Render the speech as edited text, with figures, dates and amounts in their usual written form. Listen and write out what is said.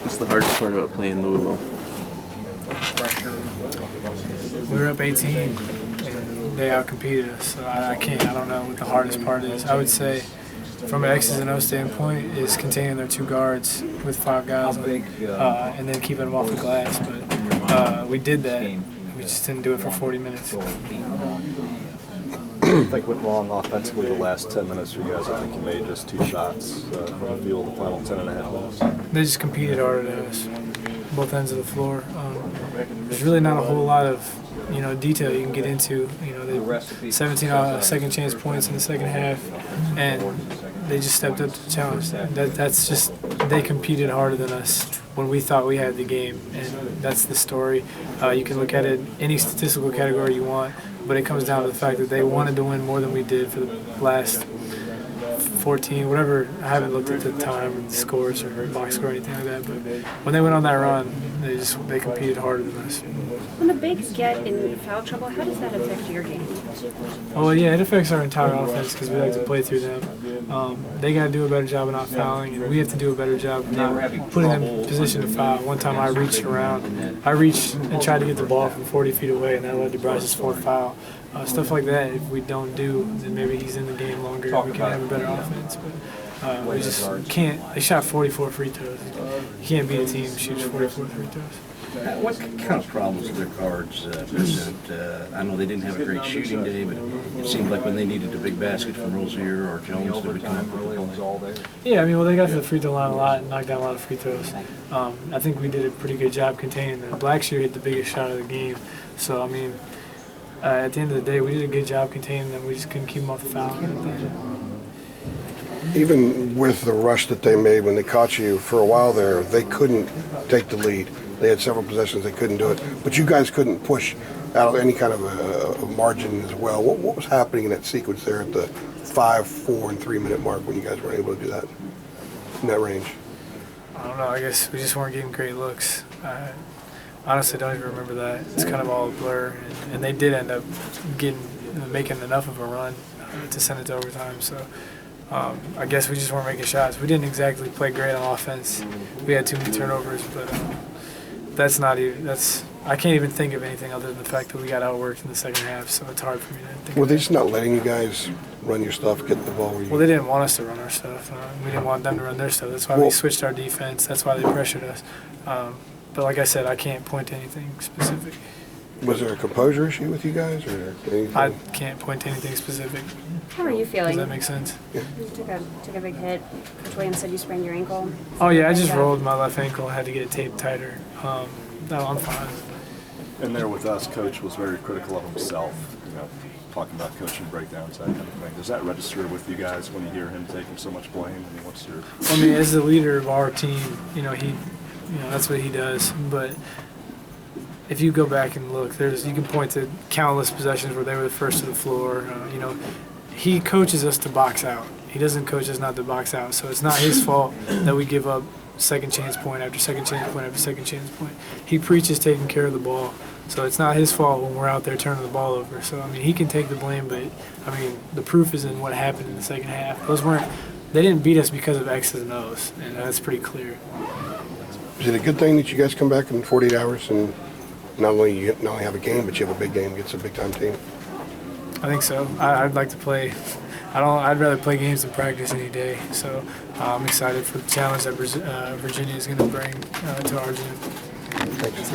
What's the hardest part about playing Louisville? We were up 18, and they outcompeted us. So I don't know what the hardest part is. I would say, from an X's and O standpoint, is containing their two guards with 5 guys on, and then keeping them off the glass. But we did that. We just didn't do it for 40 minutes. What do you think went wrong offensively the last 10 minutes for you guys? I think you made just 2 shots from the field the final 10 and a half minutes. They just competed harder than us, both ends of the floor. There's really not a whole lot of detail you can get into. They 17 second chance points in the second half, and they just stepped up to the challenge. That's just, they competed harder than us when we thought we had the game, and that's the story. You can look at it any statistical category you want, but it comes down to the fact that they wanted to win more than we did for the last 14, whatever. I haven't looked at the time, the scores, or box score or anything like that, but when they went on that run, they competed harder than us. When the bigs get in foul trouble, how does that affect your game? Oh, yeah, it affects our entire offense because we like to play through them. They got to do a better job of not fouling, and we have to do a better job of not putting them in position to foul. One time I reached and tried to get the ball from 40 feet away, and that led to Bryce's 4th foul. Stuff like that, if we don't do, then maybe he's in the game longer and we can have a better offense. But we just can't. They shot 44 free throws. You can't beat a team that shoots 44 free throws. What kind of problems did their guards present? I know they didn't have a great shooting day, but it seemed like when they needed a big basket from Rozier or Jones, they would come up with the play. Yeah, they got to the free throw line a lot and knocked down a lot of free throws. I think we did a pretty good job containing them. Blackshear hit the biggest shot of the game. So, at the end of the day, we did a good job containing them. We just couldn't keep them off the foul. Even with the rush that they made when they caught you for a while there, they couldn't take the lead. They had several possessions they couldn't do it. But you guys couldn't push out any kind of a margin as well. What was happening in that sequence there at the 5, 4, and 3 minute mark when you guys weren't able to do that in that range? I don't know. I guess we just weren't getting great looks. I honestly don't even remember that. It's kind of all a blur. And they did end up making enough of a run to send it to overtime. So I guess we just weren't making shots. We didn't exactly play great on offense. We had too many turnovers, but I can't even think of anything other than the fact that we got outworked in the second half, so it's hard for me to think. Were they just not letting you guys run your stuff, get the ball? Well, they didn't want us to run our stuff. We didn't want them to run their stuff. That's why we switched our defense. That's why they pressured us. But like I said, I can't point to anything specific. Was there a composure issue with you guys, or anything? I can't point to anything specific. How are you feeling? Does that make sense? You took a big hit. Coach Williams said you sprained your ankle. Oh, yeah, I just rolled my left ankle. I had to get it taped tighter. No, I'm fine. And there with us, Coach was very critical of himself, talking about coaching breakdowns, that kind of thing. Does that register with you guys when you hear him taking so much blame? What's your... as the leader of our team, that's what he does. But if you go back and look, you can point to countless possessions where they were the first to the floor. He coaches us to box out. He doesn't coach us not to box out. So it's not his fault that we give up second chance point after second chance point after second chance point. He preaches taking care of the ball. So it's not his fault when we're out there turning the ball over. So, he can take the blame, but, the proof is in what happened in the second half. They didn't beat us because of X's and O's, and that's pretty clear. Is it a good thing that you guys come back in 48 hours and not only have a game, but you have a big game against a big-time team? I think so. I'd like to play. I'd rather play games than practice any day. So I'm excited for the challenge that Virginia is going to bring to our gym. Thanks.